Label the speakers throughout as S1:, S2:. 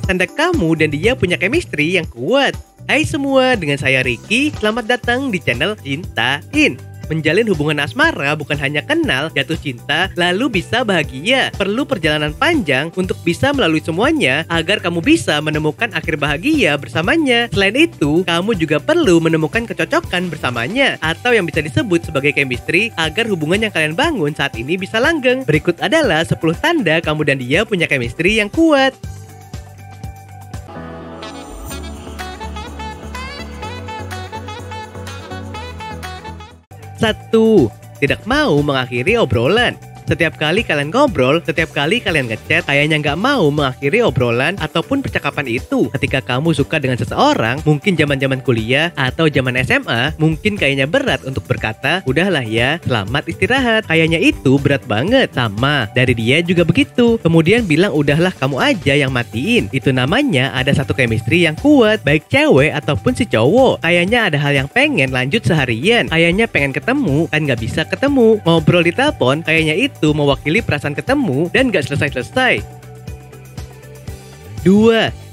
S1: tanda kamu dan dia punya chemistry yang kuat. Hai semua, dengan saya Ricky. Selamat datang di channel Cintain. Menjalin hubungan asmara bukan hanya kenal, jatuh cinta, lalu bisa bahagia. Perlu perjalanan panjang untuk bisa melalui semuanya agar kamu bisa menemukan akhir bahagia bersamanya. Selain itu, kamu juga perlu menemukan kecocokan bersamanya atau yang bisa disebut sebagai chemistry agar hubungan yang kalian bangun saat ini bisa langgeng. Berikut adalah 10 tanda kamu dan dia punya chemistry yang kuat. 1. Tidak mau mengakhiri obrolan. Setiap kali kalian ngobrol, setiap kali kalian ngechat, kayaknya nggak mau mengakhiri obrolan ataupun percakapan itu. Ketika kamu suka dengan seseorang, mungkin zaman-zaman kuliah atau zaman SMA, mungkin kayaknya berat untuk berkata, udahlah ya, selamat istirahat. Kayaknya itu berat banget. Sama, dari dia juga begitu. Kemudian bilang udahlah kamu aja yang matiin. Itu namanya ada satu chemistry yang kuat, baik cewek ataupun si cowok. Kayaknya ada hal yang pengen lanjut seharian. Kayaknya pengen ketemu, kan nggak bisa ketemu. Ngobrol di telepon, kayaknya itu mewakili perasaan ketemu dan gak selesai-selesai. 2.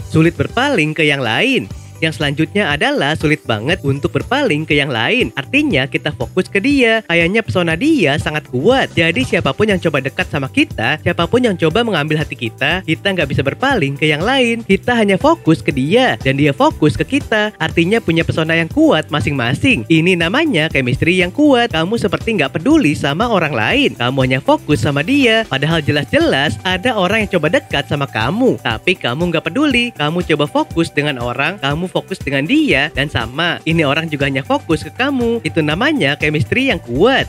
S1: Sulit berpaling ke yang lain. Yang selanjutnya adalah sulit banget untuk berpaling ke yang lain. Artinya kita fokus ke dia. Kayaknya pesona dia sangat kuat. Jadi siapapun yang coba dekat sama kita, siapapun yang coba mengambil hati kita nggak bisa berpaling ke yang lain. Kita hanya fokus ke dia dan dia fokus ke kita. Artinya punya pesona yang kuat masing-masing. Ini namanya chemistry yang kuat. Kamu seperti nggak peduli sama orang lain. Kamu hanya fokus sama dia. Padahal jelas-jelas ada orang yang coba dekat sama kamu. Tapi kamu nggak peduli. Kamu coba fokus dengan orang, kamu fokus dengan dia, dan sama, ini orang juga hanya fokus ke kamu. Itu namanya chemistry yang kuat.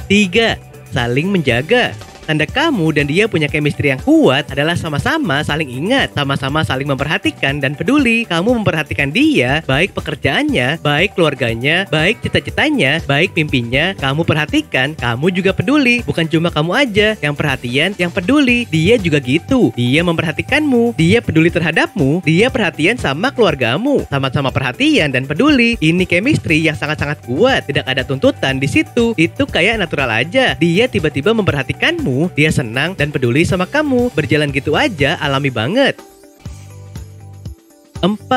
S1: 3. Saling menjaga. Tanda kamu dan dia punya chemistry yang kuat adalah sama-sama saling ingat, sama-sama saling memperhatikan dan peduli. Kamu memperhatikan dia, baik pekerjaannya, baik keluarganya, baik cita-citanya, baik mimpinya. Kamu perhatikan, kamu juga peduli. Bukan cuma kamu aja yang perhatian, yang peduli. Dia juga gitu. Dia memperhatikanmu, dia peduli terhadapmu, dia perhatian sama keluargamu. Sama-sama perhatian dan peduli. Ini chemistry yang sangat-sangat kuat. Tidak ada tuntutan di situ. Itu kayak natural aja. Dia tiba-tiba memperhatikanmu, dia senang dan peduli sama kamu. Berjalan gitu aja, alami banget. 4.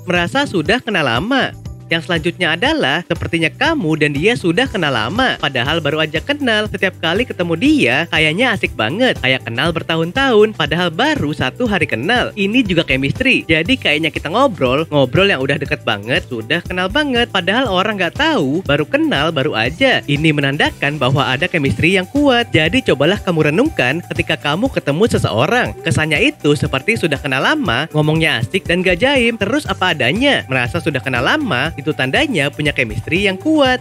S1: Merasa sudah kenal lama. Yang selanjutnya adalah sepertinya kamu dan dia sudah kenal lama, padahal baru aja kenal. Setiap kali ketemu dia, kayaknya asik banget, kayak kenal bertahun-tahun, padahal baru 1 hari kenal. Ini juga chemistry. Jadi kayaknya kita ngobrol yang udah deket banget, sudah kenal banget, padahal orang nggak tahu, baru kenal baru aja. Ini menandakan bahwa ada chemistry yang kuat. Jadi cobalah kamu renungkan ketika kamu ketemu seseorang. Kesannya itu seperti sudah kenal lama, ngomongnya asik dan gak jaim, terus apa adanya. Merasa sudah kenal lama, itu tandanya punya chemistry yang kuat.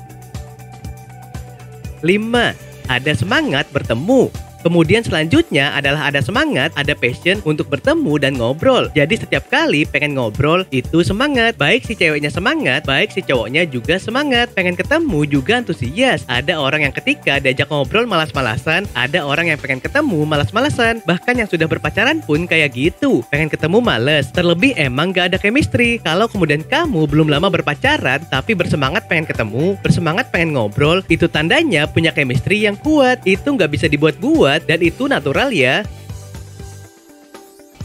S1: 5. Ada semangat bertemu. Kemudian selanjutnya adalah ada semangat, ada passion untuk bertemu dan ngobrol. Jadi setiap kali pengen ngobrol itu semangat. Baik si ceweknya semangat, baik si cowoknya juga semangat. Pengen ketemu juga antusias. Ada orang yang ketika diajak ngobrol malas-malasan, ada orang yang pengen ketemu malas-malasan. Bahkan yang sudah berpacaran pun kayak gitu. Pengen ketemu males. Terlebih emang gak ada chemistry. Kalau kemudian kamu belum lama berpacaran tapi bersemangat pengen ketemu, bersemangat pengen ngobrol, itu tandanya punya chemistry yang kuat. Itu gak bisa dibuat-buat dan itu natural ya.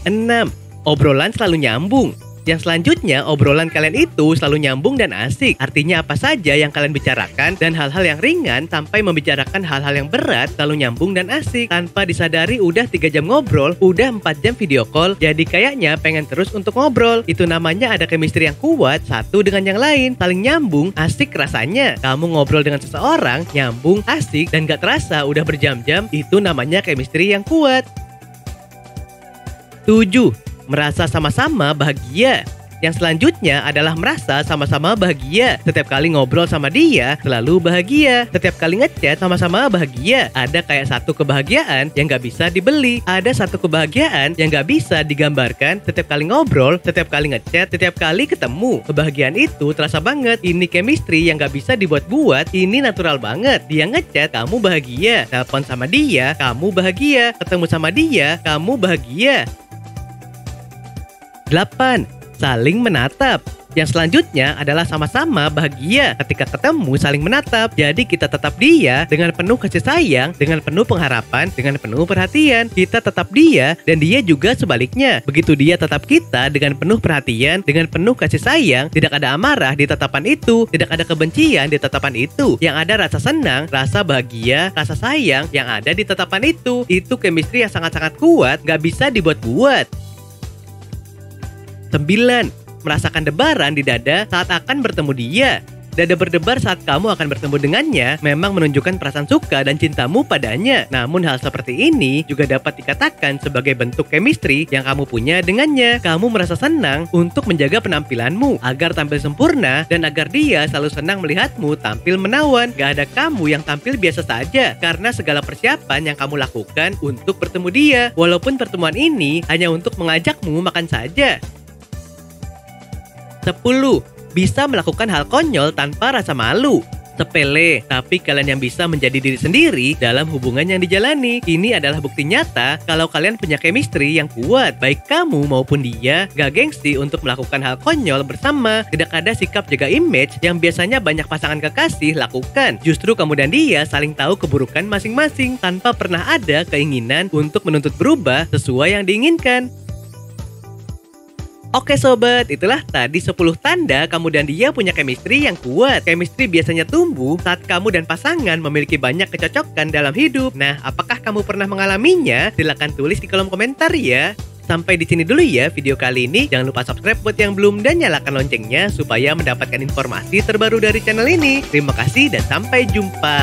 S1: 6. Obrolan selalu nyambung. Yang selanjutnya, obrolan kalian itu selalu nyambung dan asik. Artinya apa saja yang kalian bicarakan dan hal-hal yang ringan sampai membicarakan hal-hal yang berat selalu nyambung dan asik. Tanpa disadari udah 3 jam ngobrol, udah 4 jam video call, jadi kayaknya pengen terus untuk ngobrol. Itu namanya ada chemistry yang kuat satu dengan yang lain. Saling nyambung, asik rasanya. Kamu ngobrol dengan seseorang, nyambung, asik, dan gak terasa udah berjam-jam. Itu namanya chemistry yang kuat. 7. Merasa sama-sama bahagia. Yang selanjutnya adalah merasa sama-sama bahagia. Setiap kali ngobrol sama dia, selalu bahagia. Setiap kali ngechat, sama-sama bahagia. Ada kayak satu kebahagiaan yang gak bisa dibeli. Ada satu kebahagiaan yang gak bisa digambarkan. Setiap kali ngobrol, setiap kali ngechat, setiap kali ketemu. Kebahagiaan itu terasa banget. Ini chemistry yang gak bisa dibuat-buat. Ini natural banget. Dia ngechat, kamu bahagia. Telepon sama dia, kamu bahagia. Ketemu sama dia, kamu bahagia. 8. Saling menatap. Yang selanjutnya adalah sama-sama bahagia ketika ketemu saling menatap. Jadi kita tetap dia dengan penuh kasih sayang, dengan penuh pengharapan, dengan penuh perhatian. Kita tetap dia dan dia juga sebaliknya. Begitu dia tetap kita dengan penuh perhatian, dengan penuh kasih sayang, tidak ada amarah di tatapan itu, tidak ada kebencian di tatapan itu. Yang ada rasa senang, rasa bahagia, rasa sayang yang ada di tatapan itu. Itu chemistry yang sangat-sangat kuat, gak bisa dibuat-buat. 9. Merasakan debaran di dada saat akan bertemu dia. Dada berdebar saat kamu akan bertemu dengannya memang menunjukkan perasaan suka dan cintamu padanya. Namun hal seperti ini juga dapat dikatakan sebagai bentuk chemistry yang kamu punya dengannya. Kamu merasa senang untuk menjaga penampilanmu agar tampil sempurna dan agar dia selalu senang melihatmu tampil menawan. Gak ada kamu yang tampil biasa saja karena segala persiapan yang kamu lakukan untuk bertemu dia. Walaupun pertemuan ini hanya untuk mengajakmu makan saja. 10. Bisa melakukan hal konyol tanpa rasa malu. Sepele, tapi kalian yang bisa menjadi diri sendiri dalam hubungan yang dijalani. Ini adalah bukti nyata kalau kalian punya chemistry yang kuat. Baik kamu maupun dia gak gengsi untuk melakukan hal konyol bersama. Tidak ada sikap jaga image yang biasanya banyak pasangan kekasih lakukan. Justru kamu dan dia saling tahu keburukan masing-masing tanpa pernah ada keinginan untuk menuntut berubah sesuai yang diinginkan. Oke sobat, itulah tadi 10 tanda kamu dan dia punya chemistry yang kuat. Chemistry biasanya tumbuh saat kamu dan pasangan memiliki banyak kecocokan dalam hidup. Nah, apakah kamu pernah mengalaminya? Silahkan tulis di kolom komentar ya. Sampai di sini dulu ya video kali ini. Jangan lupa subscribe buat yang belum dan nyalakan loncengnya supaya mendapatkan informasi terbaru dari channel ini. Terima kasih dan sampai jumpa.